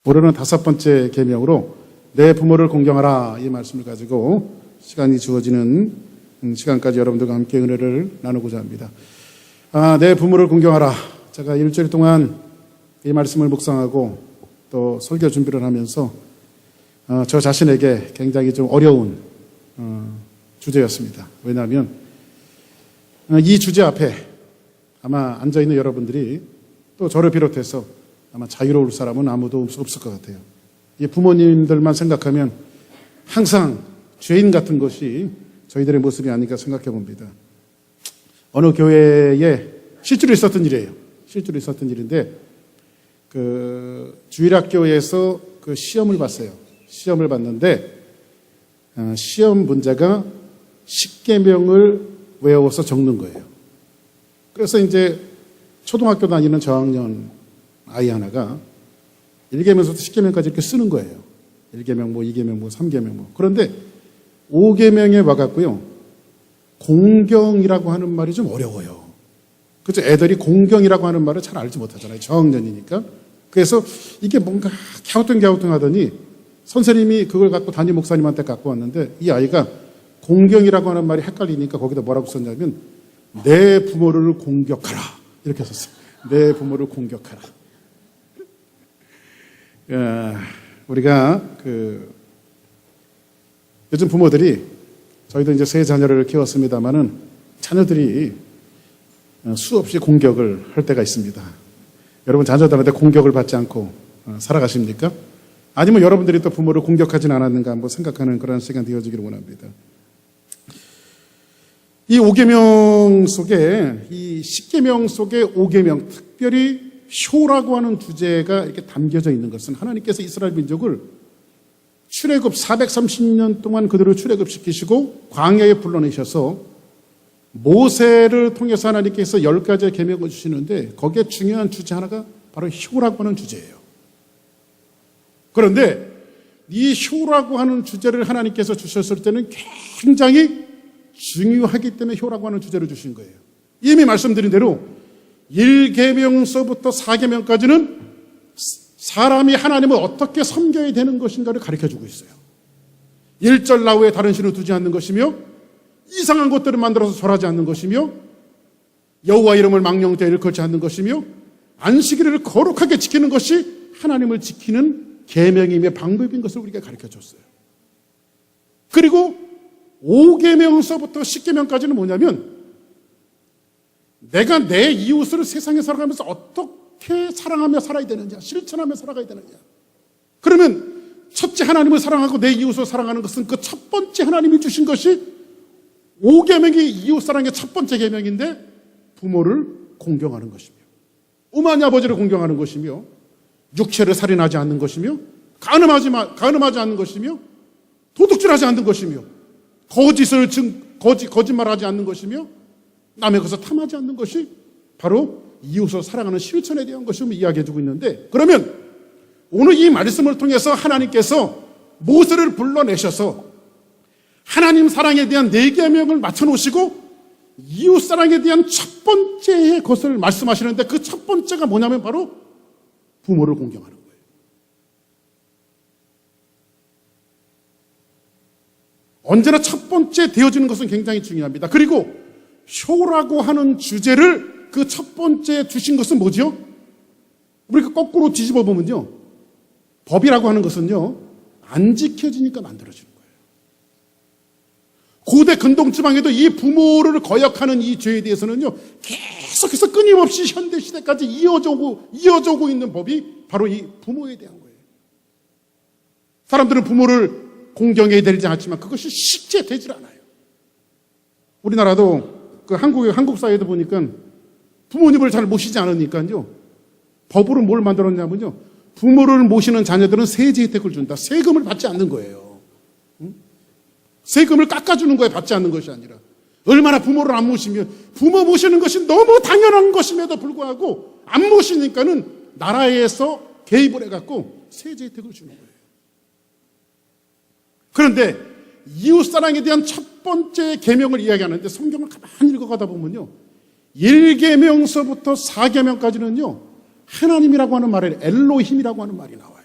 올해는 5번째 계명으로 내 부모를 공경하라 이 말씀을 가지고 시간이 주어지는 시간까지 여러분들과 함께 은혜를 나누고자 합니다. 내 부모를 공경하라. 제가 일주일 동안 이 말씀을 묵상하고 또 설교 준비를 하면서 저 자신에게 굉장히 좀 어려운 주제였습니다. 왜냐하면 이 주제 앞에 아마 앉아있는 여러분들이 또 저를 비롯해서 아마 자유로울 사람은 아무도 없을 것 같아요. 이 부모님들만 생각하면 항상 죄인 같은 것이 저희들의 모습이 아닐까 생각해 봅니다. 어느 교회에 실제로 있었던 일이에요. 실제로 있었던 일인데 주일학교에서 시험을 봤어요. 시험을 봤는데 시험 문제가 10계명을 외워서 적는 거예요. 그래서 이제 초등학교 다니는 저학년 아이 하나가 1계명부터 10계명까지 이렇게 쓰는 거예요. 1계명, 2계명, 3계명. 그런데 5계명에 와갖고요. 공경이라고 하는 말이 좀 어려워요. 그렇죠? 애들이 공경이라고 하는 말을 잘 알지 못하잖아요. 저학년이니까. 그래서 이게 뭔가 갸우뚱하더니 선생님이 그걸 갖고 담임 목사님한테 갖고 왔는데 이 아이가 공경이라고 하는 말이 헷갈리니까 거기다 뭐라고 썼냐면 내 부모를 공격하라. 이렇게 썼어요. 내 부모를 공격하라. 우리가 요즘 부모들이 저희도 이제 세 자녀를 키웠습니다만은 자녀들이 수없이 공격을 할 때가 있습니다. 여러분 자녀들한테 공격을 받지 않고 살아가십니까? 아니면 여러분들이 또 부모를 공격하진 않았는가 한번 생각하는 그런 시간 되어지기를 원합니다. 이 5계명 속에 이 10계명 속에 5계명 특별히 효라고 하는 주제가 이렇게 담겨져 있는 것은 하나님께서 이스라엘 민족을 출애굽 430년 동안 그들을 출애굽시키시고 광야에 불러내셔서 모세를 통해서 하나님께서 10가지의 계명을 주시는데 거기에 중요한 주제 하나가 바로 효라고 하는 주제예요. 그런데 이 효라고 하는 주제를 하나님께서 주셨을 때는 굉장히 중요하기 때문에 효라고 하는 주제를 주신 거예요. 이미 말씀드린 대로 1계명서부터 4계명까지는 사람이 하나님을 어떻게 섬겨야 되는 것인가를 가르쳐주고 있어요. 1절 나후에 다른 신을 두지 않는 것이며 이상한 것들을 만들어서 절하지 않는 것이며 여호와 이름을 망령되이 일컬지 않는 것이며 안식일을 거룩하게 지키는 것이 하나님을 지키는 계명임의 방법인 것을 우리가 가르쳐줬어요. 그리고 5계명서부터 10계명까지는 뭐냐면 내가 내 이웃을 세상에 살아가면서 어떻게 사랑하며 살아야 되느냐, 실천하며 살아가야 되느냐. 그러면 첫째 하나님을 사랑하고 내 이웃을 사랑하는 것은 그 첫 번째 하나님이 주신 것이 5계명이 이웃사랑의 첫 번째 계명인데 부모를 공경하는 것이며 어머니 아버지를 공경하는 것이며 육체를 살인하지 않는 것이며 간음하지 않는 것이며 도둑질하지 않는 것이며 거짓말하지 않는 것이며 남의 것을 탐하지 않는 것이 바로 이웃을 사랑하는 실천에 대한 것을 이야기해주고 있는데 그러면 오늘 이 말씀을 통해서 하나님께서 모세를 불러내셔서 하나님 사랑에 대한 4계명을 맞춰놓으시고 이웃 사랑에 대한 첫 번째의 것을 말씀하시는데 그 첫 번째가 뭐냐면 바로 부모를 공경하는 거예요. 언제나 첫 번째 되어지는 것은 굉장히 중요합니다. 그리고 효라고 하는 주제를 그 첫 번째 주신 것은 뭐죠? 우리가 거꾸로 뒤집어 보면요. 법이라고 하는 것은요. 안 지켜지니까 만들어지는 거예요. 고대 근동지방에도 이 부모를 거역하는 이 죄에 대해서는요. 계속해서 끊임없이 현대시대까지 이어져오고 있는 법이 바로 이 부모에 대한 거예요. 사람들은 부모를 공경해야 되지 않지만 그것이 쉽게 되질 않아요. 우리나라도 한국 사회도 보니까 부모님을 잘 모시지 않으니까요. 법으로 뭘 만들었냐면요. 부모를 모시는 자녀들은 세제 혜택을 준다. 세금을 받지 않는 거예요. 세금을 깎아주는 거예요. 받지 않는 것이 아니라. 얼마나 부모를 안 모시면 부모 모시는 것이 너무 당연한 것임에도 불구하고 안 모시니까는 나라에서 개입을 해갖고 세제 혜택을 주는 거예요. 그런데 이웃사랑에 대한 첫 번째 계명을 이야기하는데 성경을 가만히 읽어가다 보면요. 1계명서부터 4계명까지는요. 하나님이라고 하는 말에 엘로힘이라고 하는 말이 나와요.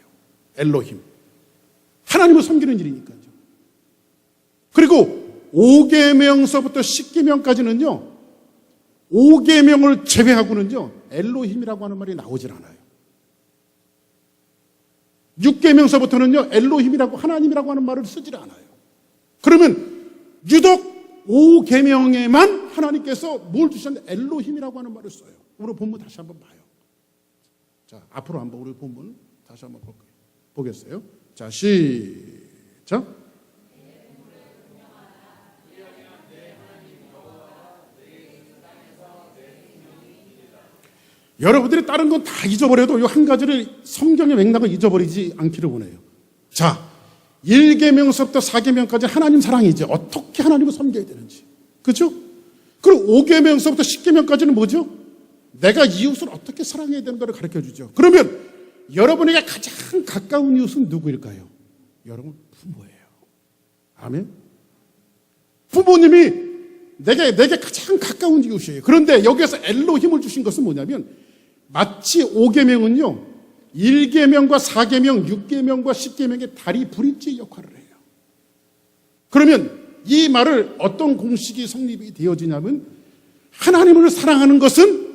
엘로힘. 하나님을 섬기는 일이니까요. 그리고 5계명서부터 10계명까지는요. 5계명을 제외하고는요. 엘로힘이라고 하는 말이 나오질 않아요. 6계명서부터는요. 엘로힘이라고 하나님이라고 하는 말을 쓰질 않아요. 그러면 유독 5계명에만 하나님께서 뭘 주셨는데 엘로힘이라고 하는 말을 써요. 우리 본문 다시 한번 봐요. 자, 앞으로 한번 우리 본문 다시 한번 볼까요? 보겠어요? 자, 시작. 여러분들이 다른 건 다 잊어버려도 이 한 가지를 성경의 맥락을 잊어버리지 않기를 원해요. 자, 1계명서부터 4계명까지 하나님 사랑이죠. 어떻게 하나님을 섬겨야 되는지. 그렇죠? 그리고 5계명서부터 10계명까지는 뭐죠? 내가 이웃을 어떻게 사랑해야 되는 걸 가르쳐 주죠. 그러면 여러분에게 가장 가까운 이웃은 누구일까요? 여러분 부모예요. 아멘. 부모님이 내게 가장 가까운 이웃이에요. 그런데 여기에서 엘로힘을 주신 것은 뭐냐면 마치 5계명은요. 1계명과 4계명, 6계명과 10계명의 다리 브릿지 역할을 해요. 그러면 이 말을 어떤 공식이 성립이 되어지냐면 하나님을 사랑하는 것은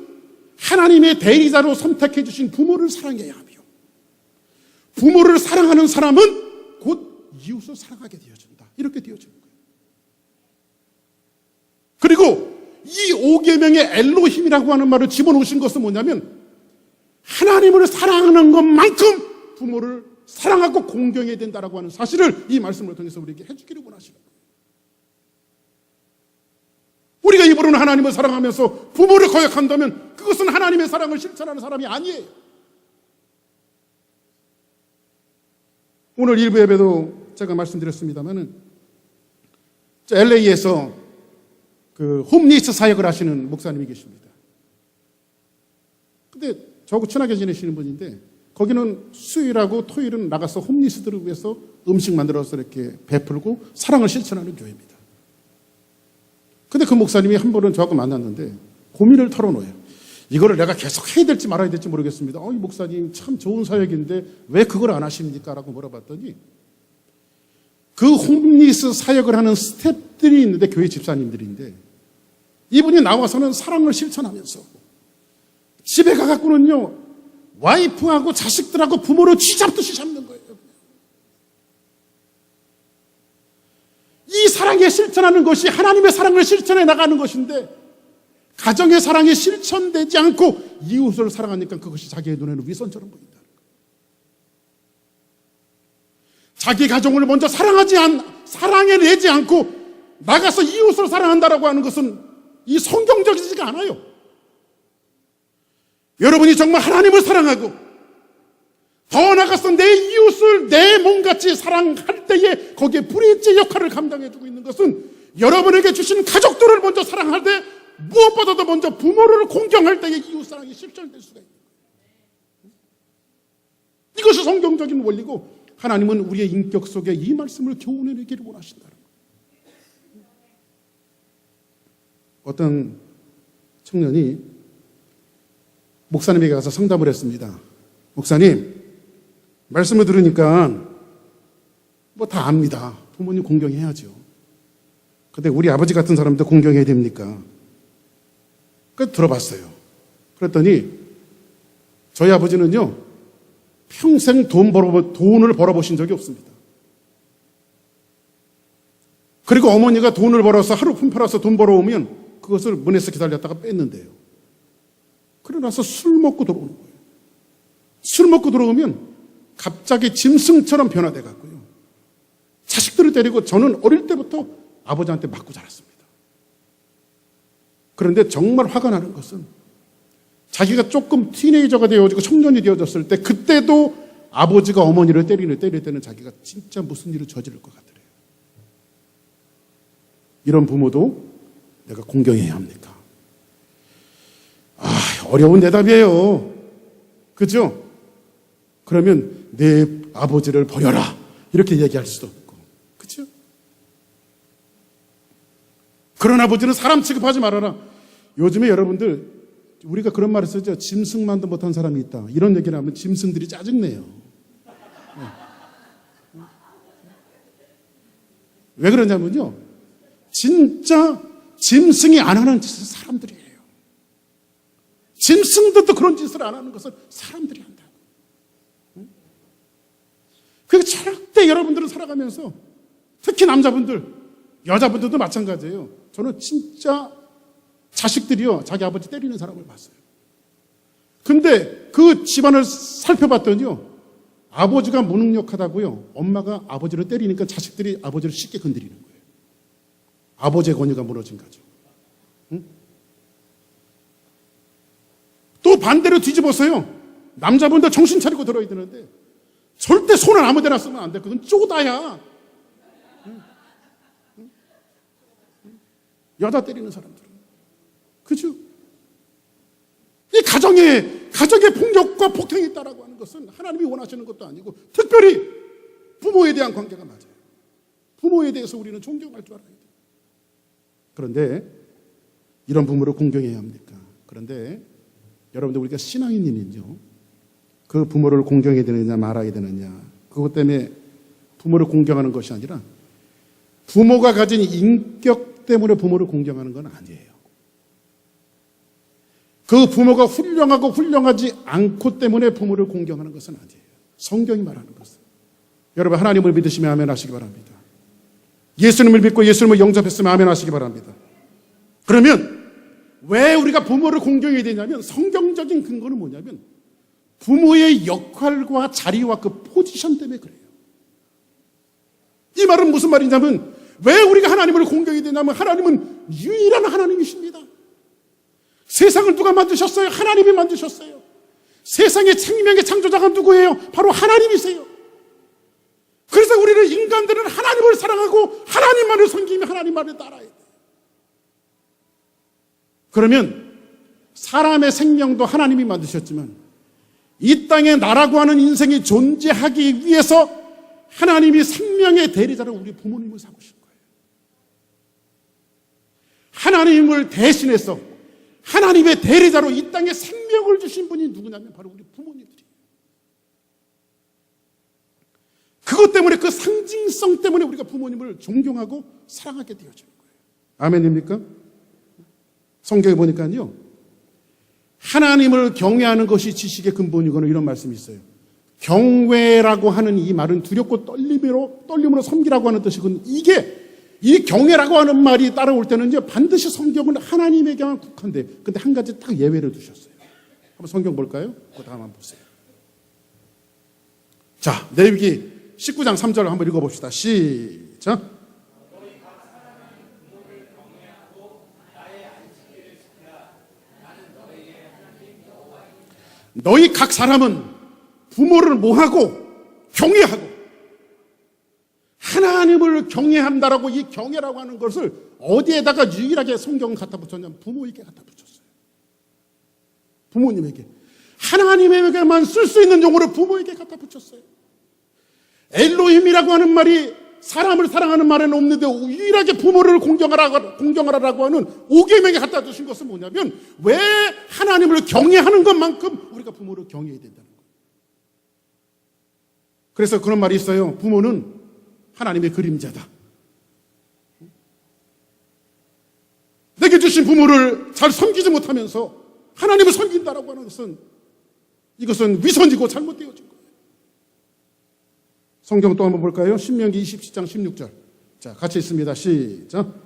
하나님의 대리자로 선택해 주신 부모를 사랑해야 하며 부모를 사랑하는 사람은 곧 이웃을 사랑하게 되어진다. 이렇게 되어지는 거예요. 그리고 이 5계명의 엘로힘이라고 하는 말을 집어넣으신 것은 뭐냐면 하나님을 사랑하는 것만큼 부모를 사랑하고 공경해야 된다라고 하는 사실을 이 말씀을 통해서 우리에게 해주기를 원하시는 거예요. 우리가 입으로는 하나님을 사랑하면서 부모를 거역한다면 그것은 하나님의 사랑을 실천하는 사람이 아니에요. 오늘 일부 예배도 제가 말씀드렸습니다만은 LA에서 그 홈리스 사역을 하시는 목사님이 계십니다. 근데 저하고 친하게 지내시는 분인데 거기는 수요일하고 토요일은 나가서 홈리스들을 위해서 음식 만들어서 이렇게 베풀고 사랑을 실천하는 교회입니다. 근데 그 목사님이 한 번은 저하고 만났는데 고민을 털어놓아요. 이거를 내가 계속 해야 될지 말아야 될지 모르겠습니다. 이 목사님 참 좋은 사역인데 왜 그걸 안 하십니까? 라고 물어봤더니 그 홈리스 사역을 하는 스태프들이 있는데 교회 집사님들인데 이분이 나와서는 사랑을 실천하면서 집에 가갖고는요 와이프하고 자식들하고 부모를 쥐잡듯이 잡는 거예요. 이 사랑에 실천하는 것이 하나님의 사랑을 실천해 나가는 것인데 가정의 사랑이 실천되지 않고 이웃을 사랑하니까 그것이 자기의 눈에는 위선처럼 보인다. 자기 가정을 먼저 사랑해내지 않고 나가서 이웃을 사랑한다라고 하는 것은 이 성경적이지가 않아요. 여러분이 정말 하나님을 사랑하고 더 나아가서 내 이웃을 내 몸같이 사랑할 때에 거기에 브릿지 역할을 감당해주고 있는 것은 여러분에게 주신 가족들을 먼저 사랑할 때 무엇보다도 먼저 부모를 공경할 때에 이웃사랑이 실천될 수가 있는 거예요. 이것이 성경적인 원리고 하나님은 우리의 인격 속에 이 말씀을 교훈해내기를 원하신다는 거예요. 어떤 청년이 목사님에게 가서 상담을 했습니다. 목사님, 말씀을 들으니까 뭐 다 압니다. 부모님 공경해야죠. 근데 우리 아버지 같은 사람도 공경해야 됩니까? 그래서 들어봤어요. 그랬더니 저희 아버지는요 평생 돈을 벌어보신 적이 없습니다. 그리고 어머니가 돈을 벌어서 하루 품팔아서 돈 벌어오면 그것을 문에서 기다렸다가 뺐는데요. 그러고 나서 술 먹고 들어오는 거예요. 술 먹고 들어오면 갑자기 짐승처럼 변화돼 갔고요. 자식들을 때리고 저는 어릴 때부터 아버지한테 맞고 자랐습니다. 그런데 정말 화가 나는 것은 자기가 조금 티네이저가 되어지고 청년이 되어졌을 때 그때도 아버지가 어머니를 때릴 때는 자기가 진짜 무슨 일을 저지를 것 같더래요. 이런 부모도 내가 공경해야 합니까? 어려운 대답이에요. 그죠? 그러면 내 아버지를 버려라 이렇게 얘기할 수도 없고, 그죠? 그런 아버지는 사람 취급하지 말아라. 요즘에 여러분들 우리가 그런 말을 쓰죠. 짐승만도 못한 사람이 있다. 이런 얘기를 하면 짐승들이 짜증내요. 왜 그러냐면요, 진짜 짐승이 안 하는 짓을 사람들이 해요. 짐승들도 그런 짓을 안 하는 것을 사람들이 한다고. 그게 절대 여러분들은 살아가면서, 특히 남자분들, 여자분들도 마찬가지예요. 저는 진짜 자식들이요, 자기 아버지 때리는 사람을 봤어요. 근데 그 집안을 살펴봤더니요, 아버지가 무능력하다고요, 엄마가 아버지를 때리니까 자식들이 아버지를 쉽게 건드리는 거예요. 아버지의 권위가 무너진 거죠. 응? 또 반대로 뒤집어서요, 남자분들 정신 차리고 들어야 되는데 절대 손을 아무 데나 쓰면 안 돼. 그건 쪼다야. 여자 때리는 사람들은. 그죠? 이 가정의 폭력과 폭행이 있다라고 하는 것은 하나님이 원하시는 것도 아니고, 특별히 부모에 대한 관계가 맞아요. 부모에 대해서 우리는 존경할 줄 알아야 돼요. 그런데 이런 부모를 공경해야 합니까? 그런데 여러분들, 우리가 신앙인이면요, 그 부모를 공경해야 되느냐 말아야 되느냐, 그것 때문에 부모를 공경하는 것이 아니라 부모가 가진 인격 때문에 부모를 공경하는 건 아니에요. 그 부모가 훌륭하고 훌륭하지 않고 때문에 부모를 공경하는 것은 아니에요. 성경이 말하는 것은. 여러분, 하나님을 믿으시면 아멘 하시기 바랍니다. 예수님을 믿고 예수님을 영접했으면 아멘 하시기 바랍니다. 그러면 왜 우리가 부모를 공경해야 되냐면, 성경적인 근거는 뭐냐면 부모의 역할과 자리와 그 포지션 때문에 그래요. 이 말은 무슨 말이냐면, 왜 우리가 하나님을 공경해야 되냐면, 하나님은 유일한 하나님이십니다. 세상을 누가 만드셨어요? 하나님이 만드셨어요. 세상의 생명의 창조자가 누구예요? 바로 하나님이세요. 그래서 우리는 인간들은 하나님을 사랑하고 하나님만을 섬기며 하나님만을 따라야 돼요. 그러면 사람의 생명도 하나님이 만드셨지만, 이 땅에 나라고 하는 인생이 존재하기 위해서 하나님이 생명의 대리자로 우리 부모님을 삼으신 거예요. 하나님을 대신해서 하나님의 대리자로 이 땅에 생명을 주신 분이 누구냐면 바로 우리 부모님들이에요. 그것 때문에, 그 상징성 때문에 우리가 부모님을 존경하고 사랑하게 되어지는 거예요. 아멘입니까? 성경에 보니까요, 하나님을 경외하는 것이 지식의 근본이거나 이런 말씀이 있어요. 경외라고 하는 이 말은 두렵고 떨림으로 섬기라고 하는 뜻이거든요. 이 경외라고 하는 말이 따라올 때는요, 반드시 성경은 하나님에게만 국한돼. 근데 한 가지 딱 예외를 두셨어요. 한번 성경 볼까요? 그 다음 한번 보세요. 자, 레위기 19장 3절을 한번 읽어봅시다. 시작. 너희 각 사람은 부모를 뭐하고? 경외하고. 하나님을 경외한다라고, 이 경외라고 하는 것을 어디에다가 유일하게 성경을 갖다 붙였냐면 부모에게 갖다 붙였어요. 부모님에게. 하나님에게만 쓸 수 있는 용어를 부모에게 갖다 붙였어요. 엘로힘이라고 하는 말이 사람을 사랑하는 말에는 없는데 유일하게 부모를 공경하라고 하는 5계명에 갖다 주신 것은 뭐냐면, 왜 하나님을 경외하는 것만큼 우리가 부모를 경외해야 된다는 거예요. 그래서 그런 말이 있어요. 부모는 하나님의 그림자다. 내게 주신 부모를 잘 섬기지 못하면서 하나님을 섬긴다라고 하는 것은, 이것은 위선이고 잘못되어진 거예요. 성경 또 한번 볼까요? 신명기 27장 16절. 자, 같이 있습니다. 시작.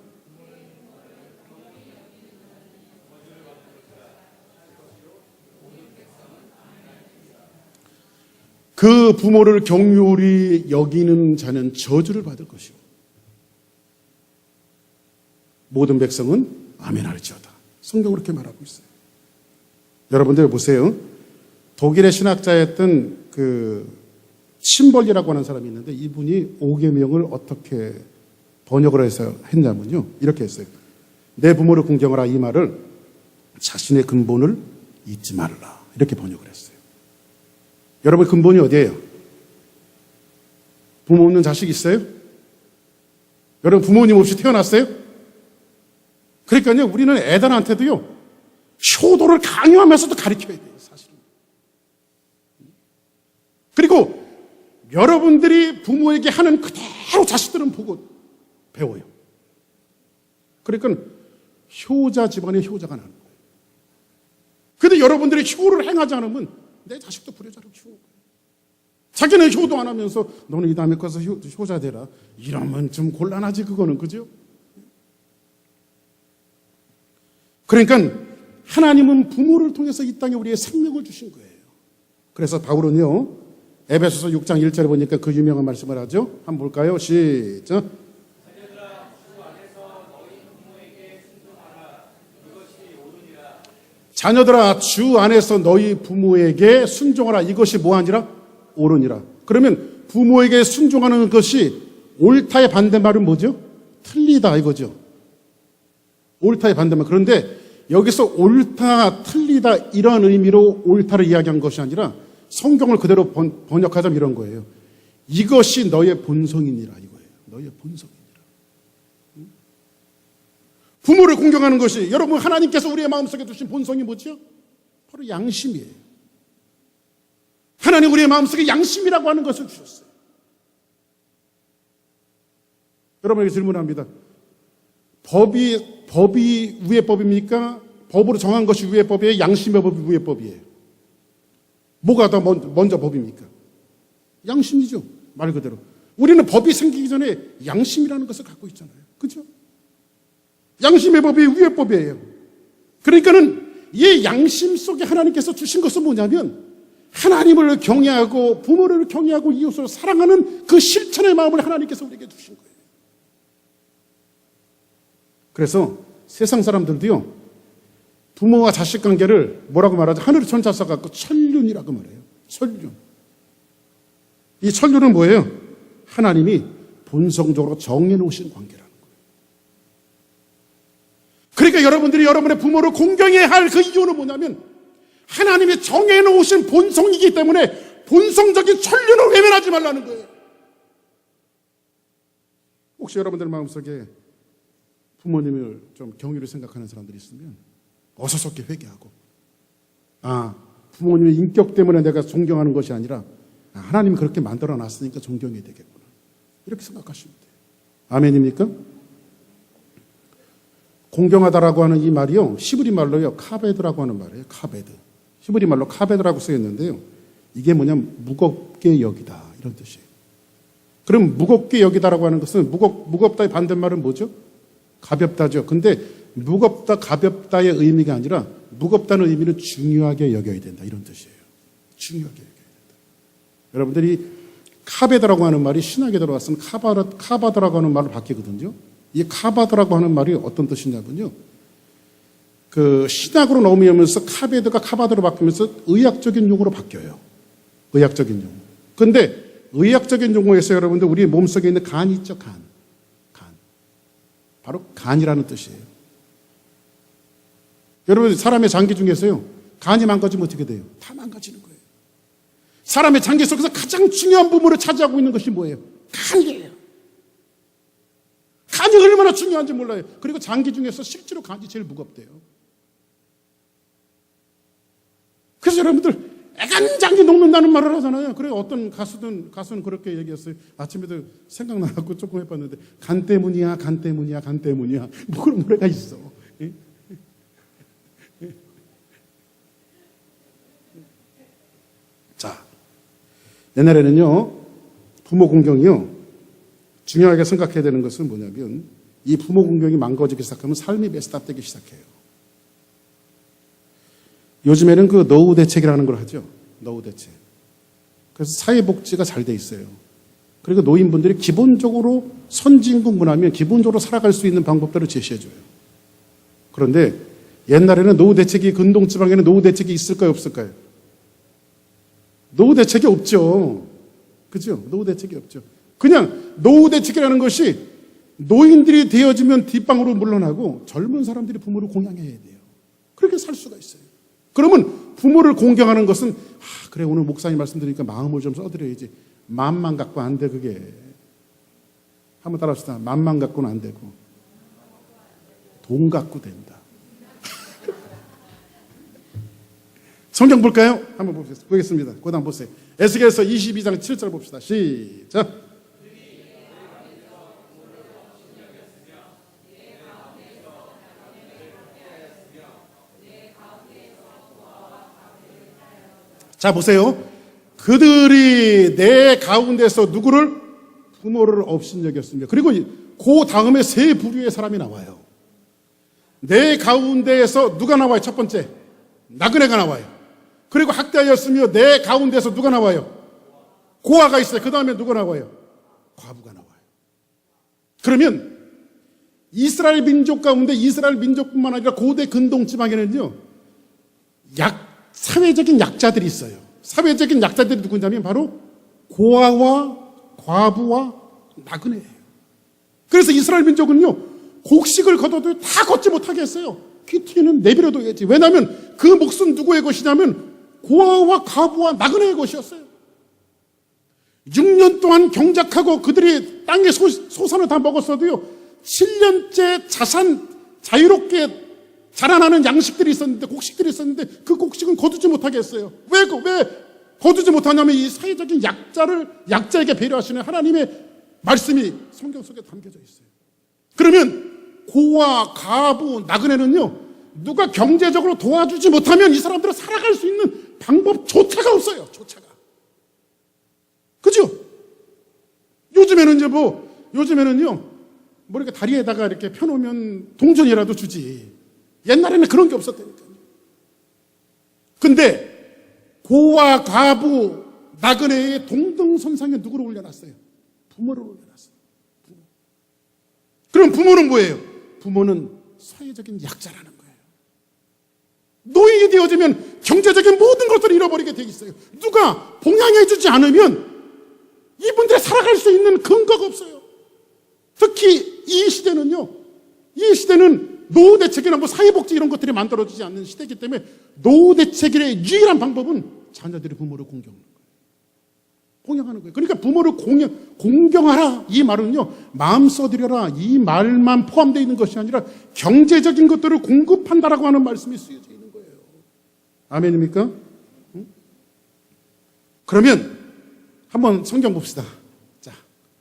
그 부모를 경휼히 여기는 자는 저주를 받을 것이요, 모든 백성은 아멘할지어다. 성경 그렇게 말하고 있어요. 여러분들 보세요. 독일의 신학자였던 그 심벌리라고 하는 사람이 있는데, 이분이 5계명을 어떻게 번역을 해서 했냐면요, 이렇게 했어요. 내 부모를 공경하라, 이 말을 자신의 근본을 잊지 말라, 이렇게 번역을 했어요. 여러분, 근본이 어디예요? 부모 없는 자식 있어요? 여러분, 부모님 없이 태어났어요? 그러니까요, 우리는 애들한테도요, 효도를 강요하면서도 가르쳐야 돼요, 사실은. 그리고 여러분들이 부모에게 하는 그대로 자식들은 보고 배워요. 그러니까 효자 집안에 효자가 나는 거예요. 근데 여러분들이 효를 행하지 않으면 내 자식도 불효자로 키우는 거예요. 자기는 효도 안 하면서 너는 이 다음에 가서 효자 되라. 이러면 좀 곤란하지 그거는. 그죠? 그러니까 하나님은 부모를 통해서 이 땅에 우리의 생명을 주신 거예요. 그래서 바울은요, 에베소서 6장 1절에 보니까 그 유명한 말씀을 하죠. 한번 볼까요? 시작. 자녀들아 주 안에서 너희 부모에게 순종하라. 이것이 뭐하니라? 옳으니라. 그러면 부모에게 순종하는 것이 옳다의 반대말은 뭐죠? 틀리다 이거죠. 옳다의 반대말. 그런데 여기서 옳다, 틀리다 이런 의미로 옳다를 이야기한 것이 아니라 성경을 그대로 번역하자면 이런 거예요. 이것이 너의 본성이니라 이거예요. 너의 본성이니라. 부모를 공경하는 것이, 여러분 하나님께서 우리의 마음속에 두신 본성이 뭐죠? 바로 양심이에요. 하나님 우리의 마음속에 양심이라고 하는 것을 주셨어요. 여러분에게 질문합니다. 법이 위의 법입니까? 법으로 정한 것이 위의 법이에요? 양심의 법이 위의 법이에요? 뭐가 더 먼저 법입니까? 양심이죠. 말 그대로. 우리는 법이 생기기 전에 양심이라는 것을 갖고 있잖아요. 그죠? 양심의 법이 위의 법이에요. 그러니까는 이 양심 속에 하나님께서 주신 것은 뭐냐면 하나님을 경외하고 부모를 경외하고 이웃을 사랑하는 그 실천의 마음을 하나님께서 우리에게 주신 거예요. 그래서 세상 사람들도요, 부모와 자식 관계를 뭐라고 말하죠? 하늘의 천자서 갖고 천륜이라고 말해요. 천륜. 이 천륜은 뭐예요? 하나님이 본성적으로 정해놓으신 관계라는 거예요. 그러니까 여러분들이 여러분의 부모를 공경해야 할 그 이유는 뭐냐면 하나님이 정해놓으신 본성이기 때문에 본성적인 천륜을 외면하지 말라는 거예요. 혹시 여러분들 마음속에 부모님을 좀 경외로 생각하는 사람들이 있으면 어서섭게 회개하고, 부모님의 인격 때문에 내가 존경하는 것이 아니라 하나님이 그렇게 만들어 놨으니까 존경해야 되겠구나, 이렇게 생각하시면 돼요. 아멘입니까? 공경하다라고 하는 이 말이요, 히브리 말로요 카베드라고 하는 말이에요. 카베드. 히브리 말로 카베드라고 쓰였는데요, 이게 뭐냐면 무겁게 여기다 이런 뜻이에요. 그럼 무겁게 여기다라고 하는 것은 무겁다의 반대말은 뭐죠? 가볍다죠. 근데 무겁다, 가볍다의 의미가 아니라 무겁다는 의미는 중요하게 여겨야 된다, 이런 뜻이에요. 중요하게 여겨야 된다. 여러분들이 카베드라고 하는 말이 신학에 들어왔으면 카바드라고 하는 말로 바뀌거든요. 이 카바드라고 하는 말이 어떤 뜻이냐면요, 그 신학으로 넘어오면서 카베드가 카바드로 바뀌면서 의학적인 용어로 바뀌어요. 의학적인 용어. 근데 의학적인 용어에서 여러분들 우리 몸속에 있는 간이 있죠. 간. 바로 간이라는 뜻이에요. 여러분 사람의 장기 중에서요, 간이 망가지면 어떻게 돼요? 다 망가지는 거예요. 사람의 장기 속에서 가장 중요한 부분을 차지하고 있는 것이 뭐예요? 간이에요. 간이 얼마나 중요한지 몰라요. 그리고 장기 중에서 실제로 간이 제일 무겁대요. 그래서 여러분들 애간장기 녹는다는 말을 하잖아요. 그래 어떤 가수는 그렇게 얘기했어요. 아침에도 생각나갖고 조금 해봤는데, 간 때문이야, 간 때문이야, 간 때문이야, 뭐 그런 노래가 있어. 자, 옛날에는요, 부모 공경이요, 중요하게 생각해야 되는 것은 뭐냐면 이 부모 공경이 망가지기 시작하면 삶이 메스답되기 시작해요. 요즘에는 그 노후 대책이라는 걸 하죠. 노후 대책. 그래서 사회복지가 잘 돼 있어요. 그리고 노인분들이 기본적으로 선진국 문화면 기본적으로 살아갈 수 있는 방법들을 제시해줘요. 그런데 옛날에는 노후 대책이, 근동지방에는 노후 대책이 있을까요, 없을까요? 노후 대책이 없죠. 그죠? 노후 대책이 없죠. 그냥 노후 대책이라는 것이 노인들이 되어지면 뒷방으로 물러나고 젊은 사람들이 부모를 공양해야 돼요. 그렇게 살 수가 있어요. 그러면 부모를 공경하는 것은 그래 오늘 목사님 말씀드리니까 마음을 좀 써드려야지. 마음만 갖고 안 돼. 그게 한번 따라합시다. 마음만 갖고는 안 되고 돈 갖고 된다. 성경 볼까요? 한번 보겠습니다. 그거 한번 보세요. 에스겔서 22장 7절 봅시다. 시작. 자, 보세요. 그들이 내 가운데서 누구를? 부모를 업신여겼으며. 그리고 그 다음에 세 부류의 사람이 나와요. 내 가운데에서 누가 나와요? 첫 번째, 나그네가 나와요. 그리고 학대하였으며 내 가운데서 누가 나와요? 고아가 있어요. 그 다음에 누가 나와요? 과부가 나와요. 그러면 이스라엘 민족 가운데 이스라엘 민족뿐만 아니라 고대 근동 지방에는요, 사회적인 약자들이 있어요. 사회적인 약자들이 누구냐면 바로 고아와 과부와 나그네예요. 그래서 이스라엘 민족은요, 곡식을 걷어도 다 걷지 못하게 했어요. 퀴티는 내버려둬야지. 왜냐하면 그 몫은 누구의 것이냐면 고아와 과부와 나그네의 것이었어요. 6년 동안 경작하고 그들이 땅의 소산을 다 먹었어도요, 7년째 자유롭게 자라나는 양식들이 있었는데, 곡식들이 있었는데 그 곡식은 거두지 못하게 했어요. 왜 거두지 못하냐면 이 사회적인 약자에게 배려하시는 하나님의 말씀이 성경 속에 담겨져 있어요. 그러면 고아, 과부, 나그네는요, 누가 경제적으로 도와주지 못하면 이 사람들은 살아갈 수 있는 방법조차가 없어요. 조차가. 그죠? 요즘에는요, 이렇게 다리에다가 이렇게 펴놓으면 동전이라도 주지. 옛날에는 그런 게 없었다니까요. 근데 고아, 과부, 나그네의 동등선상에 누구를 올려놨어요? 부모를 올려놨어요. 부모. 그럼 부모는 뭐예요? 부모는 사회적인 약자라는 거예요. 노인이 되어지면 경제적인 모든 것들을 잃어버리게 돼 있어요. 누가 봉양해주지 않으면 이분들이 살아갈 수 있는 근거가 없어요. 특히 이 시대는 노후 대책이나 사회복지 이런 것들이 만들어지지 않는 시대이기 때문에 노후 대책의 유일한 방법은 자녀들이 부모를 공경하는 거예요. 공경하는 거예요. 그러니까 부모를 공경하라 이 말은요, 마음 써드려라 이 말만 포함되어 있는 것이 아니라 경제적인 것들을 공급한다라고 하는 말씀이 쓰여져 있는 거예요. 아멘입니까? 응? 그러면 한번 성경 봅시다. 자,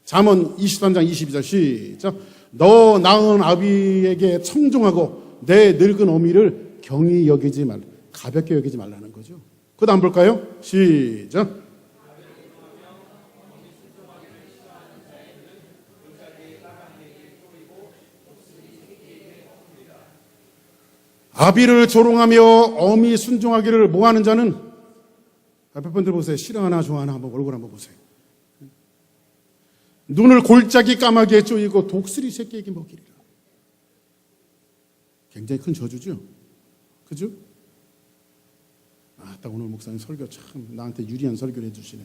잠언 23장 22절 시작. 너 낳은 아비에게 청종하고 내 늙은 어미를 경히 여기지 말라. 가볍게 여기지 말라는 거죠. 그 다음 볼까요? 시작. 아비를 조롱하며 어미 순종하기를 뭐하는 자는, 앞에 분들 보세요. 싫어하나 좋아하나 한번 얼굴 한번 보세요. 눈을 골짜기 까마귀에 쪼이고 독수리 새끼에게 먹이리라. 굉장히 큰 저주죠. 그죠? 딱 오늘 목사님 설교 참 나한테 유리한 설교를 해주시네.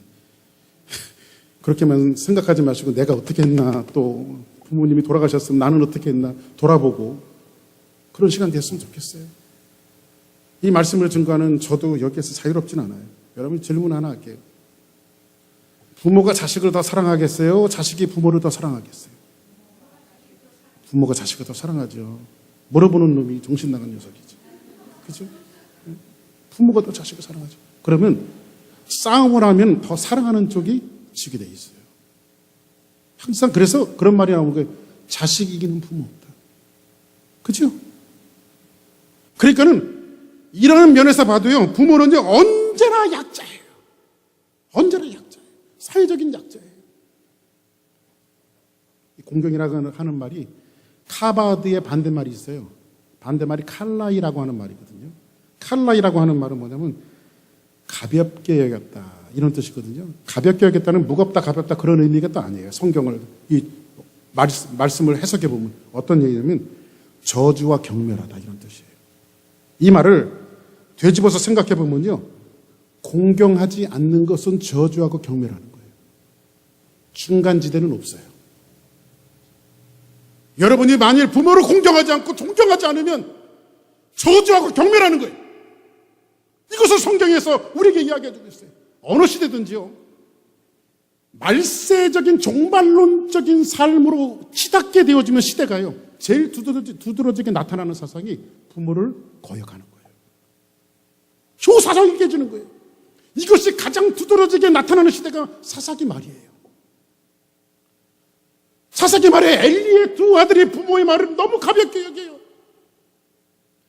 그렇게만 생각하지 마시고 내가 어떻게 했나, 또 부모님이 돌아가셨으면 나는 어떻게 했나 돌아보고 그런 시간 됐으면 좋겠어요. 이 말씀을 증거하는 저도 여기에서 자유롭진 않아요. 여러분 질문 하나 할게요. 부모가 자식을 더 사랑하겠어요? 자식이 부모를 더 사랑하겠어요? 부모가 자식을 더 사랑하죠. 물어보는 놈이 정신 나간 녀석이죠. 그죠? 부모가 더 자식을 사랑하죠. 그러면 싸움을 하면 더 사랑하는 쪽이 지게 돼 있어요. 항상 그래서 그런 말이 나오는 거예요. 자식 이기는 부모 없다. 그죠? 그러니까는 이런 면에서 봐도요, 부모는요 언제나 약자예요. 언제나 약자예요. 사회적인 약자예요. 공경이라고 하는 말이 카바드의 반대말이 있어요. 반대말이 칼라이라고 하는 말이거든요. 칼라이라고 하는 말은 뭐냐면 가볍게 여겼다 이런 뜻이거든요. 가볍게 여겼다는 무겁다 가볍다 그런 의미가 또 아니에요. 성경을 이 말씀을 해석해 보면 어떤 얘기냐면 저주와 경멸하다 이런 뜻이에요. 이 말을 되짚어서 생각해 보면요, 공경하지 않는 것은 저주하고 경멸하는 거예요. 중간지대는 없어요. 여러분이 만일 부모를 공경하지 않고 존경하지 않으면 저주하고 경멸하는 거예요. 이것을 성경에서 우리에게 이야기해 주고 있어요. 어느 시대든지요, 말세적인 종말론적인 삶으로 치닫게 되어지면 시대가요, 제일 두드러지게 나타나는 사상이 부모를 거역하는 거예요. 효사적이게 해주는 거예요. 이것이 가장 두드러지게 나타나는 시대가 사사기 말이에요. 사사기 말에 엘리의 두 아들이 부모의 말을 너무 가볍게 여겨요.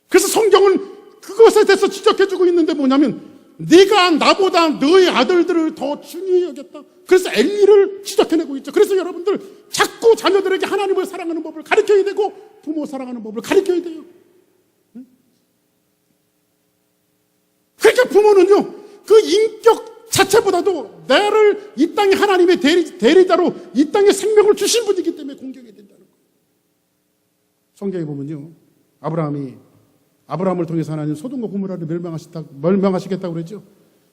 그래서 성경은 그것에 대해서 지적해주고 있는데 뭐냐면 네가 나보다 너의 아들들을 더 중히 여겼다. 그래서 엘리를 지적해내고 있죠. 그래서 여러분들 자꾸 자녀들에게 하나님을 사랑하는 법을 가르쳐야 되고 부모 사랑하는 법을 가르쳐야 돼요. 그러니까 부모는요, 그 인격 자체보다도 나를 이 땅에 하나님의 대리자로 이 땅에 생명을 주신 분이기 때문에 공경해야 된다는 거예요. 성경에 보면요, 아브라함을 통해서 하나님 소돔과 고모라를 멸망하시겠다고 그랬죠.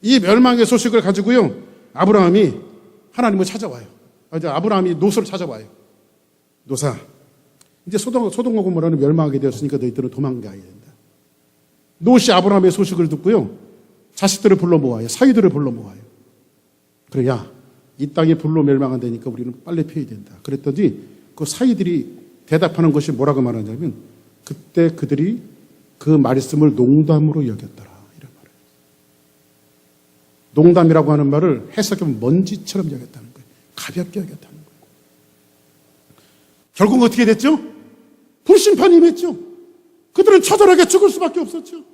이 멸망의 소식을 가지고요, 아브라함이 하나님을 찾아와요. 이제 아브라함이 롯을 찾아와요. 롯아, 이제 소돔과 고모라는 멸망하게 되었으니까 너희들은 도망가야 된다. 롯이 아브라함의 소식을 듣고요, 자식들을 불러 모아요. 사위들을 불러 모아요. 그래, 야, 이 땅이 불로 멸망한다니까 우리는 빨리 피해야 된다. 그랬더니 그 사위들이 대답하는 것이 뭐라고 말하냐면, 그때 그들이 그 말씀을 농담으로 여겼더라, 이런 말을. 농담이라고 하는 말을 해석하면 먼지처럼 여겼다는 거예요. 가볍게 여겼다는 거예요. 결국 어떻게 됐죠? 불심판이 임했죠. 그들은 처절하게 죽을 수밖에 없었죠.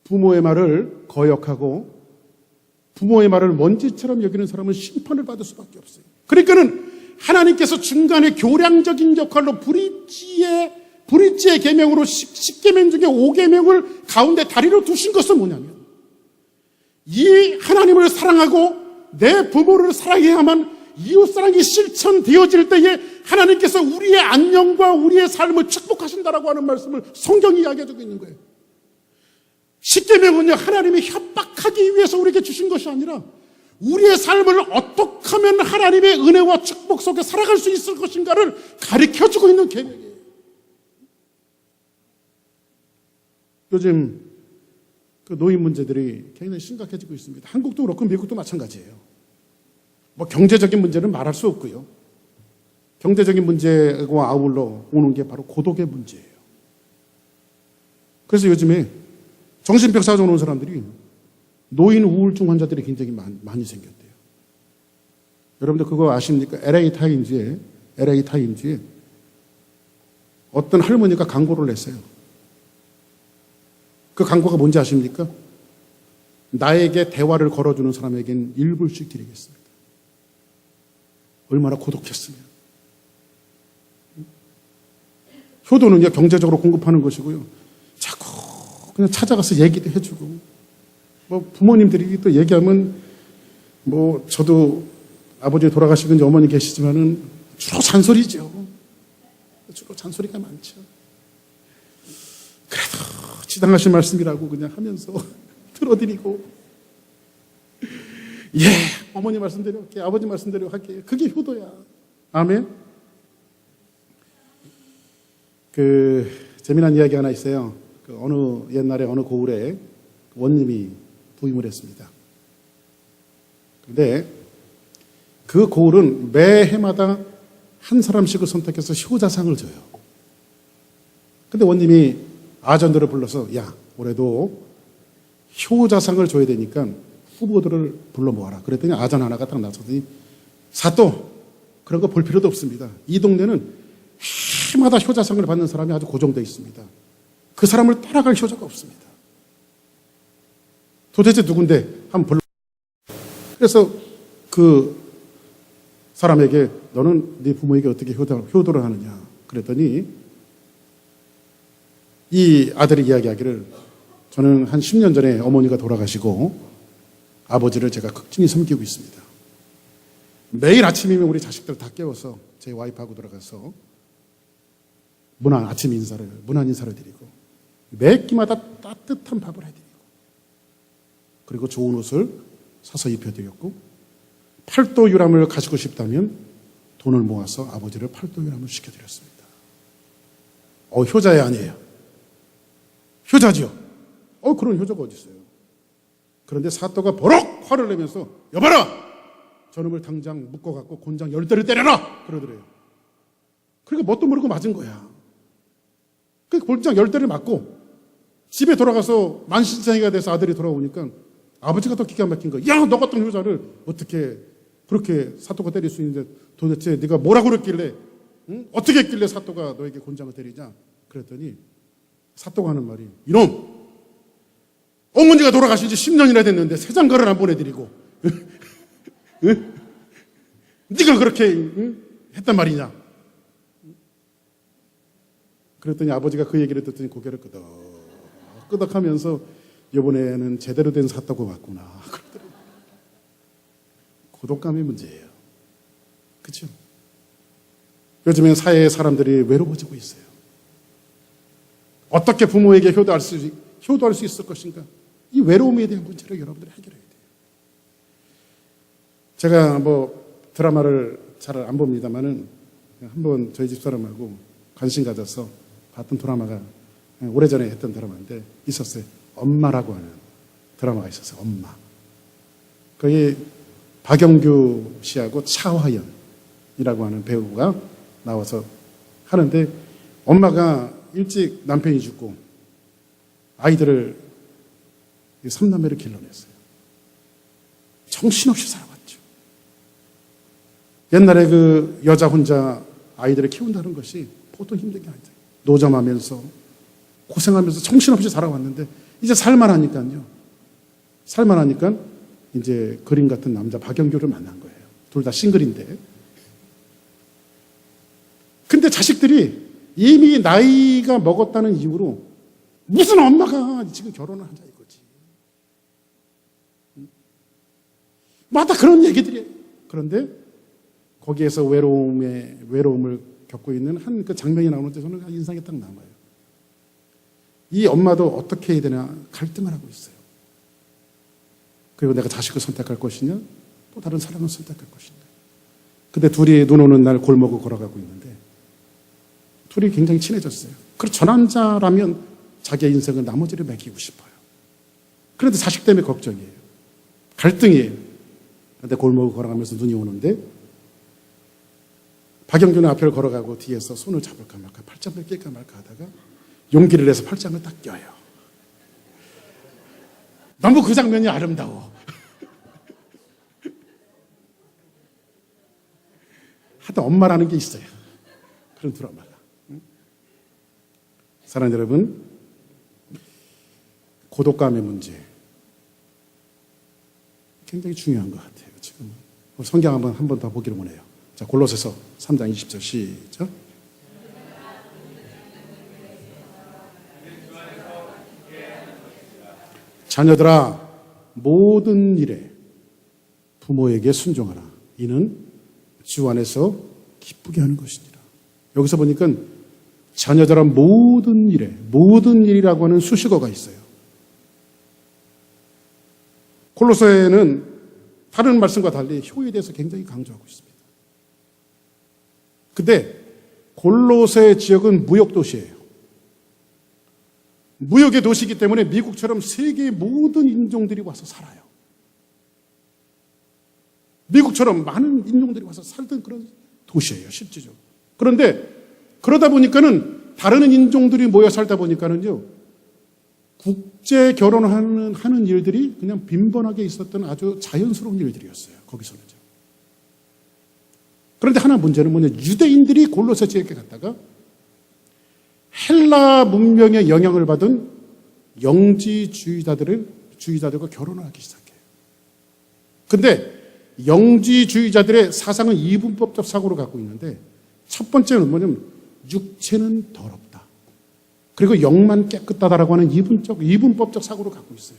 부모의 말을 거역하고 부모의 말을 먼지처럼 여기는 사람은 심판을 받을 수밖에 없어요. 그러니까는 하나님께서 중간에 교량적인 역할로 브릿지의 계명으로 10계명 중에 5계명을 가운데 다리로 두신 것은 뭐냐면, 이 하나님을 사랑하고 내 부모를 사랑해야만 이웃사랑이 실천되어질 때에 하나님께서 우리의 안녕과 우리의 삶을 축복하신다라고 하는 말씀을 성경이 이야기해주고 있는 거예요. 10계명은요, 하나님이 협박하기 위해서 우리에게 주신 것이 아니라 우리의 삶을 어떻게 하면 하나님의 은혜와 축복 속에 살아갈 수 있을 것인가를 가르쳐주고 있는 계명이에요. 요즘 그 노인 문제들이 굉장히 심각해지고 있습니다. 한국도 그렇고 미국도 마찬가지예요. 뭐 경제적인 문제는 말할 수 없고요. 경제적인 문제와 아울러 오는 게 바로 고독의 문제예요. 그래서 요즘에 정신병 사정 오는 사람들이 노인 우울증 환자들이 굉장히 많이 생겼대요. 여러분들 그거 아십니까? LA 타임즈에 어떤 할머니가 광고를 냈어요. 그 광고가 뭔지 아십니까? 나에게 대화를 걸어주는 사람에겐 1불씩 드리겠습니다. 얼마나 고독했으면. 효도는요, 경제적으로 공급하는 것이고요, 자꾸 그냥 찾아가서 얘기도 해주고, 뭐 부모님들이 또 얘기하면, 뭐 저도 아버지 돌아가시고 이제 어머니 계시지만은 주로 잔소리죠. 주로 잔소리가 많죠. 그래도 지당하신 말씀이라고 그냥 하면서 들어드리고, 예, 어머니 말씀대로 할게요, 아버지 말씀대로 할게요. 그게 효도야. 아멘. 재미난 이야기 하나 있어요. 옛날에 어느 고을에 원님이 부임을 했습니다. 근데 그 고을은 매 해마다 한 사람씩을 선택해서 효자상을 줘요. 근데 원님이 아전들을 불러서, 야, 올해도 효자상을 줘야 되니까 후보들을 불러 모아라. 그랬더니 아전 하나가 딱 나서더니, 사또, 그런 거 볼 필요도 없습니다. 이 동네는 해마다 효자상을 받는 사람이 아주 고정되어 있습니다. 그 사람을 따라갈 효자가 없습니다. 도대체 누군데? 한번 불러. 그래서 그 사람에게, 너는 네 부모에게 어떻게 효도를 하느냐? 그랬더니 이 아들이 이야기하기를, 저는 한 10년 전에 어머니가 돌아가시고 아버지를 제가 극진히 섬기고 있습니다. 매일 아침이면 우리 자식들 다 깨워서 제 와이프하고 들어가서 문안 인사를 드리고, 매 끼마다 따뜻한 밥을 해드리고, 그리고 좋은 옷을 사서 입혀드렸고, 팔도 유람을 가지고 싶다면 돈을 모아서 아버지를 팔도 유람을 시켜드렸습니다. 효자야 아니에요? 효자지요. 그런 효자가 어디 있어요? 그런데 사또가 버럭 화를 내면서, 여봐라! 저놈을 당장 묶어갖고 곤장 10대를 때려라! 그러더래요. 그러니까 뭣도 모르고 맞은 거야. 그 곤장 10대를 맞고 집에 돌아가서 만신창이가 돼서 아들이 돌아오니까 아버지가 더 기가 막힌 거야. 야, 너 같은 효자를 어떻게 그렇게 사또가 때릴 수 있는데 도대체 네가 뭐라고 그랬길래, 응? 어떻게 했길래 사또가 너에게 곤장을 때리냐? 그랬더니 사또가 하는 말이, 이놈! 어머니가 돌아가신 지 10년이나 됐는데 새 장가를 안 보내드리고 응? 네가 그렇게 응? 했단 말이냐? 그랬더니 아버지가 그 얘기를 듣더니 고개를 끄덕하면서 이번에는 제대로 된 사또가 왔구나. 그러더라고요. 고독감의 문제예요. 그렇죠? 요즘엔 사회의 사람들이 외로워지고 있어요. 어떻게 부모에게 효도할 수 있을 것인가? 이 외로움에 대한 문제를 여러분들이 해결해야 돼요. 제가 드라마를 잘 안 봅니다만은 한번 저희 집사람하고 관심 가져서 봤던 드라마가 오래전에 했던 드라마인데 있었어요. 엄마라고 하는 드라마가 있었어요. 엄마. 거기 박영규 씨하고 차화연이라고 하는 배우가 나와서 하는데 엄마가 일찍 남편이 죽고 아이들을 3남매를 길러냈어요. 정신없이 살아왔죠. 옛날에 그 여자 혼자 아이들을 키운다는 것이 보통 힘든 게 아니다. 노점하면서 고생하면서 정신없이 살아왔는데 이제 살만하니까 이제 그림 같은 남자 박영규를 만난 거예요. 둘 다 싱글인데. 근데 자식들이 이미 나이가 먹었다는 이유로 무슨 엄마가 지금 결혼을 하자 이거지. 마다 그런 얘기들이에요. 그런데 거기에서 외로움을 겪고 있는 한 그 장면이 나오는데 저는 인상이 딱 남아요. 이 엄마도 어떻게 해야 되나 갈등을 하고 있어요. 그리고 내가 자식을 선택할 것이냐, 또 다른 사람을 선택할 것이냐. 근데 둘이 눈 오는 날 골목을 걸어가고 있는데 둘이 굉장히 친해졌어요. 그리고 저 남자라면 자기의 인생을 나머지를 맡기고 싶어요. 그런데 자식 때문에 걱정이에요. 갈등이에요. 그런데 골목을 걸어가면서 눈이 오는데 박영규는 앞을 걸어가고 뒤에서 손을 잡을까 말까 팔짱을 낄까 말까 하다가 용기를 내서 팔짱을 딱 껴요. 너무 그 장면이 아름다워. 하여튼 엄마라는 게 있어요. 그런 드라마가. 사랑하는 여러분, 고독감의 문제 굉장히 중요한 것 같아요. 지금 성경 한 번 더 보기를 원해요. 자, 골로새서 3장 20절 시작. 자녀들아 모든 일에 부모에게 순종하라. 이는 주 안에서 기쁘게 하는 것이니라. 여기서 보니까 자녀들아 모든 일에, 모든 일이라고 하는 수식어가 있어요. 골로새는 다른 말씀과 달리 효에 대해서 굉장히 강조하고 있습니다. 근데 골로새 지역은 무역도시예요. 무역의 도시이기 때문에 미국처럼 세계의 모든 인종들이 와서 살아요. 미국처럼 많은 인종들이 와서 살던 그런 도시예요, 실질적으로. 그런데 그러다 보니까는 다른 인종들이 모여 살다 보니까는요, 국제 결혼을 하는 일들이 그냥 빈번하게 있었던 아주 자연스러운 일들이었어요, 거기서는. 그런데 하나 문제는 뭐냐, 유대인들이 골로새 지역에 갔다가 헬라 문명의 영향을 받은 영지주의자들과 결혼을 하기 시작해요. 근데 영지주의자들의 사상은 이분법적 사고를 갖고 있는데 첫 번째는 뭐냐면 육체는 더럽다. 그리고 영만 깨끗하다라고 하는 이분법적 사고를 갖고 있어요.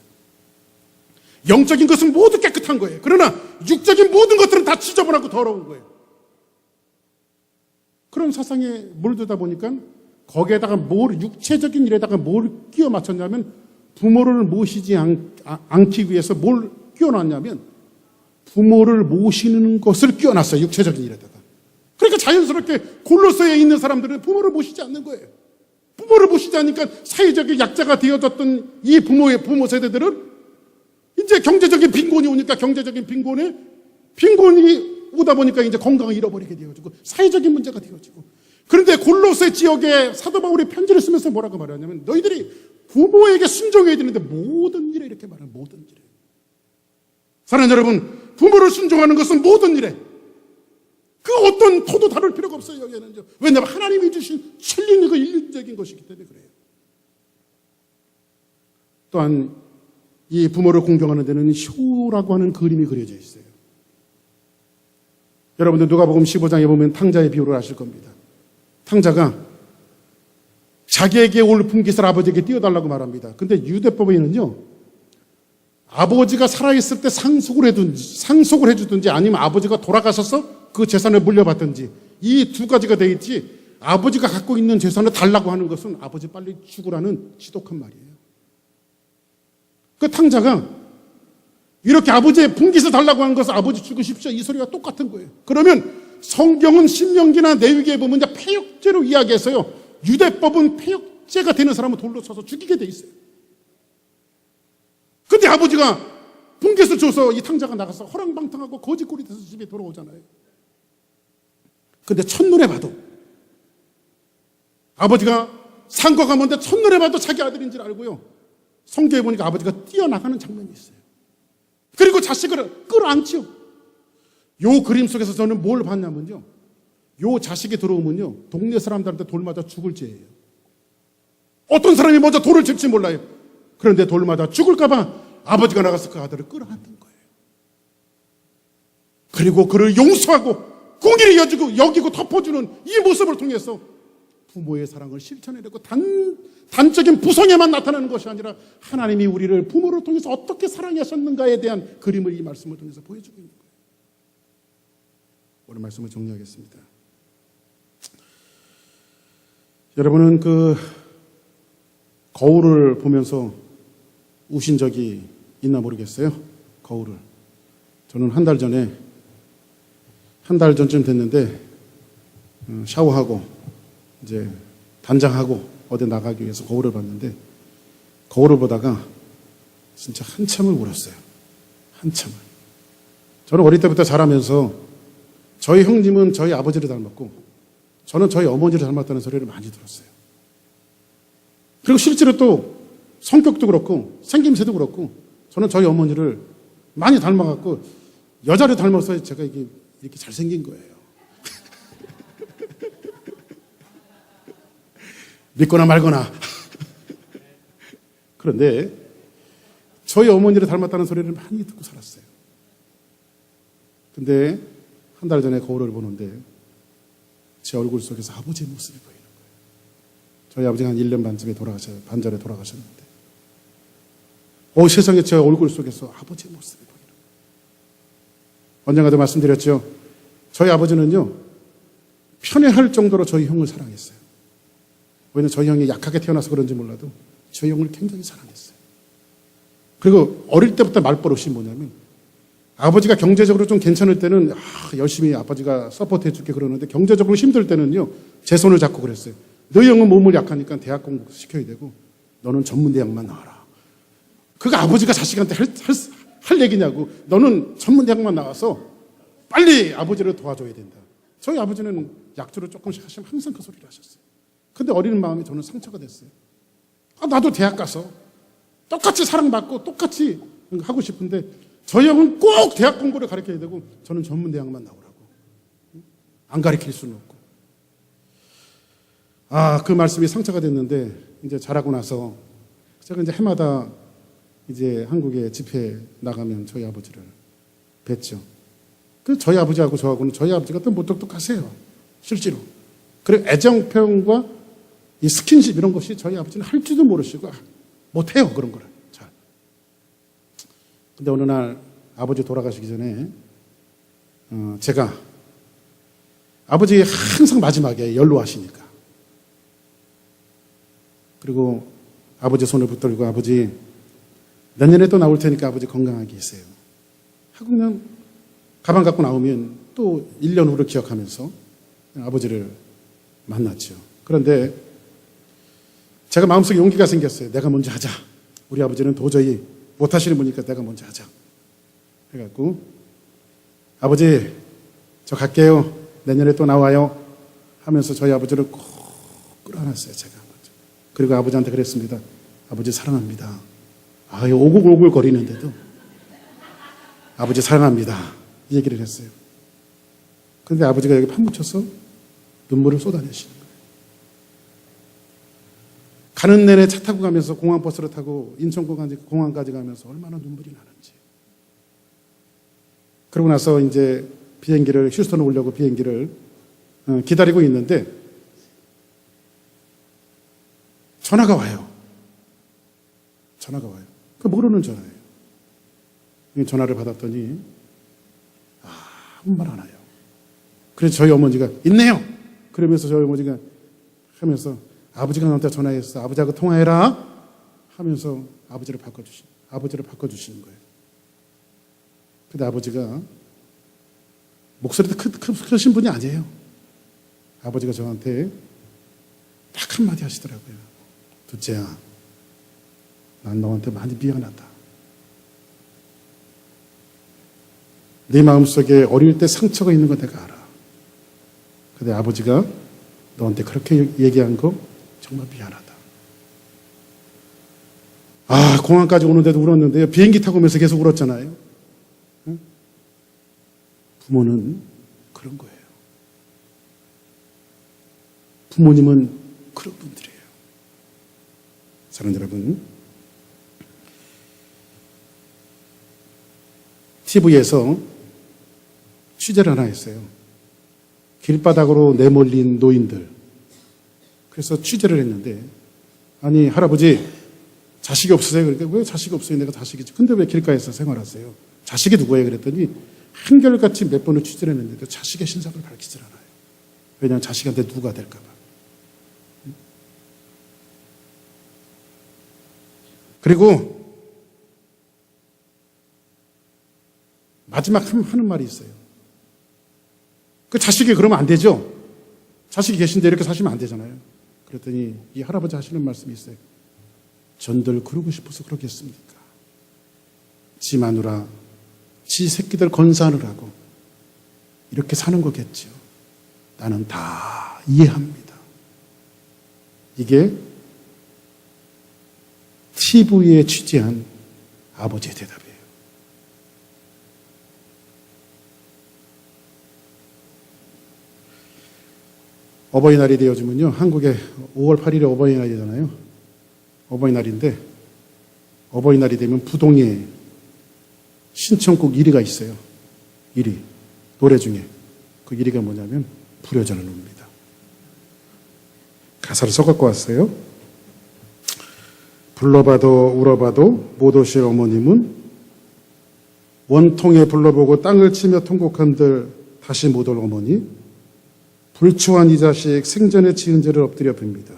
영적인 것은 모두 깨끗한 거예요. 그러나 육적인 모든 것들은 다 지저분하고 더러운 거예요. 그런 사상에 물들다 보니까 거기에다가 육체적인 일에다가 뭘 끼워 맞췄냐면 부모를 모시지 않기 위해서 뭘 끼워놨냐면 부모를 모시는 것을 끼워놨어요. 육체적인 일에다가. 그러니까 자연스럽게 골로새에 있는 사람들은 부모를 모시지 않는 거예요. 부모를 모시지 않으니까 사회적인 약자가 되어졌던 이 부모 세대들은 이제 경제적인 빈곤이 오니까 경제적인 빈곤이 오다 보니까 이제 건강을 잃어버리게 되어지고 사회적인 문제가 되어지고. 그런데 골로새 지역에 사도 바울이 편지를 쓰면서 뭐라고 말하냐면 너희들이 부모에게 순종해야 되는데 모든 일에 이렇게 말해요. 모든 일에. 사랑하는 여러분, 부모를 순종하는 것은 모든 일에 그 어떤 토도 다룰 필요가 없어요. 여기에는요. 왜냐하면 하나님이 주신 천리적이고 인륜적인 것이기 때문에 그래요. 또한 이 부모를 공경하는 데는 효라고 하는 그림이 그려져 있어요. 여러분들 누가복음 15장에 보면 탕자의 비유를 아실 겁니다. 탕자가 자기에게 올 분깃을 아버지에게 띄워달라고 말합니다. 근데 유대법에는요, 아버지가 살아있을 때 상속을 해주든지 아니면 아버지가 돌아가셔서 그 재산을 물려받든지 이 두 가지가 돼 있지, 아버지가 갖고 있는 재산을 달라고 하는 것은 아버지 빨리 죽으라는 지독한 말이에요. 그 탕자가 이렇게 아버지의 분깃을 달라고 한 것은 아버지 죽으십시오, 이 소리가 똑같은 거예요. 그러면 성경은 신명기나 레위기에 보면 이제 폐역죄로 이야기해서요, 유대법은 폐역죄가 되는 사람은 돌로 쳐서 죽이게 돼 있어요. 근데 아버지가 분깃을 줘서 이 탕자가 나가서 허랑방탕하고 거짓골이 돼서 집에 돌아오잖아요. 근데 첫눈에 봐도, 아버지가 산과 가문데 첫눈에 봐도 자기 아들인 줄 알고요, 성경에 보니까 아버지가 뛰어나가는 장면이 있어요. 그리고 자식을 끌어안지요. 요 그림 속에서 저는 뭘 봤냐면요, 요 자식이 들어오면요, 동네 사람들한테 돌 맞아 죽을 죄예요. 어떤 사람이 먼저 돌을 짚지 몰라요. 그런데 돌 맞아 죽을까봐 아버지가 나가서 그 아들을 끌어안는 거예요. 그리고 그를 용서하고 공의를 여기고 덮어주는 이 모습을 통해서 부모의 사랑을 실천해내고 단적인 부성에만 나타나는 것이 아니라 하나님이 우리를 부모를 통해서 어떻게 사랑하셨는가에 대한 그림을 이 말씀을 통해서 보여주고 있는 거예요. 오늘 말씀을 정리하겠습니다. 여러분은 그 거울을 보면서 우신 적이 있나 모르겠어요. 거울을. 저는 한 달 전쯤 됐는데 샤워하고 이제 단장하고 어디 나가기 위해서 거울을 봤는데, 거울을 보다가 진짜 한참을 울었어요. 한참을. 저는 어릴 때부터 자라면서 저희 형님은 저희 아버지를 닮았고 저는 저희 어머니를 닮았다는 소리를 많이 들었어요. 그리고 실제로 또 성격도 그렇고 생김새도 그렇고 저는 저희 어머니를 많이 닮아갖고 여자를 닮아서 제가 이렇게 잘생긴 거예요. 믿거나 말거나. 그런데 저희 어머니를 닮았다는 소리를 많이 듣고 살았어요. 근데 한 달 전에 거울을 보는데 제 얼굴 속에서 아버지의 모습이 보이는 거예요. 저희 아버지가 한 1년 반전에 돌아가셨는데 세상에 제 얼굴 속에서 아버지의 모습이 보이는 거예요. 언젠가도 말씀드렸죠. 저희 아버지는요, 편애할 정도로 저희 형을 사랑했어요. 왜냐하면 저희 형이 약하게 태어나서 그런지 몰라도 저희 형을 굉장히 사랑했어요. 그리고 어릴 때부터 말버릇이 뭐냐면, 아버지가 경제적으로 좀 괜찮을 때는 열심히 아버지가 서포트해 줄게 그러는데, 경제적으로 힘들 때는요, 제 손을 잡고 그랬어요. 너희 형은 몸을 약하니까 대학 공부 시켜야 되고 너는 전문대학만 나와라. 그거 아버지가 자식한테 할 얘기냐고. 너는 전문대학만 나와서 빨리 아버지를 도와줘야 된다. 저희 아버지는 약주를 조금씩 하시면 항상 그 소리를 하셨어요. 근데 어린 마음에 저는 상처가 됐어요. 나도 대학 가서 똑같이 사랑받고 똑같이 하고 싶은데 저희 형은 꼭 대학 공부를 가르쳐야 되고 저는 전문대학만 나오라고. 안 가르칠 수는 없고. 그 말씀이 상처가 됐는데, 이제 자라고 나서 제가 이제 해마다 이제 한국에 집회 나가면 저희 아버지를 뵀죠. 그 저희 아버지하고 저하고는 저희 아버지가 또 무뚝뚝하세요. 실제로. 그리고 애정 표현과 이 스킨십 이런 것이 저희 아버지는 할 줄도 모르시고 못해요. 그런 거를. 잘. 근데 어느 날 아버지 돌아가시기 전에 제가 아버지 항상 마지막에 연로하시니까, 그리고 아버지 손을 붙들고 아버지 내년에 또 나올 테니까 아버지 건강하게 계세요 하고 그냥 가방 갖고 나오면 또 1년 후를 기억하면서 아버지를 만났죠. 그런데 제가 마음속에 용기가 생겼어요. 내가 먼저 하자. 우리 아버지는 도저히 못하시는 분이니까 내가 먼저 하자 해갖고, 아버지 저 갈게요. 내년에 또 나와요 하면서 저희 아버지를 꼭 끌어안았어요. 제가. 그리고 아버지한테 그랬습니다. 아버지 사랑합니다. 오글오글 거리는데도 아버지 사랑합니다. 이 얘기를 했어요. 그런데 아버지가 여기 파묻혀서 눈물을 쏟아내시는 거예요. 가는 내내 차 타고 가면서 공항버스를 타고 인천공항까지 가면서 얼마나 눈물이 나는지. 그러고 나서 이제 비행기를 휴스턴에 오려고 비행기를 기다리고 있는데 전화가 와요. 전화가 와요. 그 모르는 전화예요. 전화를 받았더니 아무 말 안 해요. 그래서 저희 어머니가 있네요. 그러면서 저희 어머니가 하면서 아버지가 너한테 전화했어. 아버지하고 통화해라 하면서 아버지를 바꿔주시는 거예요. 근데 아버지가 목소리도 크신 분이 아니에요. 아버지가 저한테 딱 한마디 하시더라고요. 둘째야, 난 너한테 많이 미안하다. 네 마음속에 어릴 때 상처가 있는 거 내가 알아. 근데 아버지가 너한테 그렇게 얘기한 거 정말 미안하다. 공항까지 오는데도 울었는데요. 비행기 타고 오면서 계속 울었잖아요. 응? 부모는 그런 거예요. 부모님은 그런 분들이에요. 사랑하는 여러분, TV에서 취재를 하나 했어요. 길바닥으로 내몰린 노인들. 그래서 취재를 했는데, 아니 할아버지 자식이 없으세요? 그러니까 왜 자식이 없어요? 내가 자식이지. 근데 왜 길가에서 생활하세요? 자식이 누구예요? 그랬더니 한결같이 몇 번을 취재를 했는데도 자식의 신상을 밝히질 않아요. 왜냐하면 자식한테 누가 될까 봐. 그리고 마지막 하는 말이 있어요. 그 자식이 그러면 안 되죠? 자식이 계신데 이렇게 사시면 안 되잖아요. 그랬더니 이 할아버지 하시는 말씀이 있어요. 전들 그러고 싶어서 그러겠습니까? 지 마누라, 지 새끼들 건사하느라고 이렇게 사는 거겠죠. 나는 다 이해합니다. 이게 TV에 취재한 아버지의 대답이에요. 어버이날이 되어지면요, 한국에 5월 8일에 어버이날이잖아요. 어버이날인데 어버이날이 되면 부동의 신청곡 1위가 있어요. 1위 노래 중에 그 1위가 뭐냐면 불여전한 우입니다. 가사를 써갖고 왔어요. 불러봐도 울어봐도 못 오실 어머님은 원통에 불러보고 땅을 치며 통곡한들 다시 못 올 어머니, 불초한 이 자식 생전에 지은 죄를 엎드려 봅니다.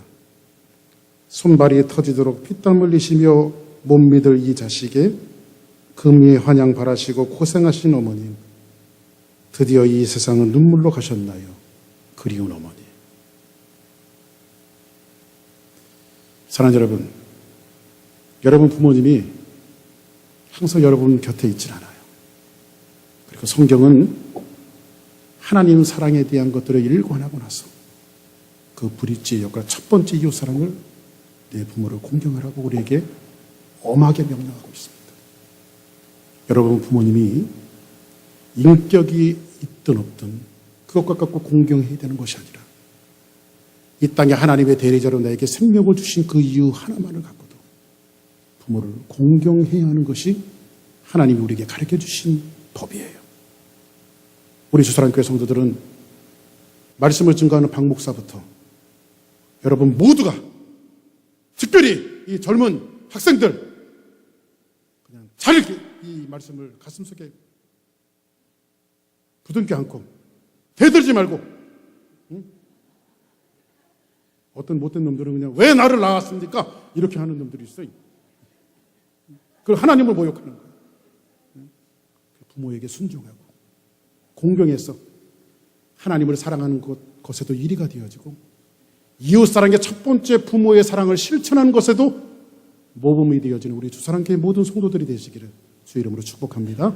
손발이 터지도록 피땀 흘리시며 못 믿을 이 자식의 금리의 환영 바라시고 고생하신 어머님, 드디어 이 세상은 눈물로 가셨나요? 그리운 어머니. 사랑하는 여러분, 여러분 부모님이 항상 여러분 곁에 있질 않아요. 그리고 성경은 하나님 사랑에 대한 것들을 일관하고 나서 그 브릿지의 역할, 첫 번째 이웃사랑을 내 부모를 공경하라고 우리에게 엄하게 명령하고 있습니다. 여러분 부모님이 인격이 있든 없든 그것과 갖고 공경해야 되는 것이 아니라 이 땅에 하나님의 대리자로 나에게 생명을 주신 그 이유 하나만을 갖고도 부모를 공경해야 하는 것이 하나님이 우리에게 가르쳐 주신 법이에요. 우리 주사랑교회 성도들은 말씀을 증거하는 박 목사부터 여러분 모두가, 특별히 이 젊은 학생들, 그냥 잘 이 말씀을 가슴속에 부둥켜 안고 대들지 말고, 응? 어떤 못된 놈들은 그냥 왜 나를 낳았습니까? 이렇게 하는 놈들이 있어요. 그걸 하나님을 모욕하는 거예요. 부모에게 순종하고 공경해서 하나님을 사랑하는 것에도 1위가 되어지고, 이웃사랑의 첫 번째 부모의 사랑을 실천하는 것에도 모범이 되어지는 우리 주사랑교회 모든 성도들이 되시기를 주의 이름으로 축복합니다.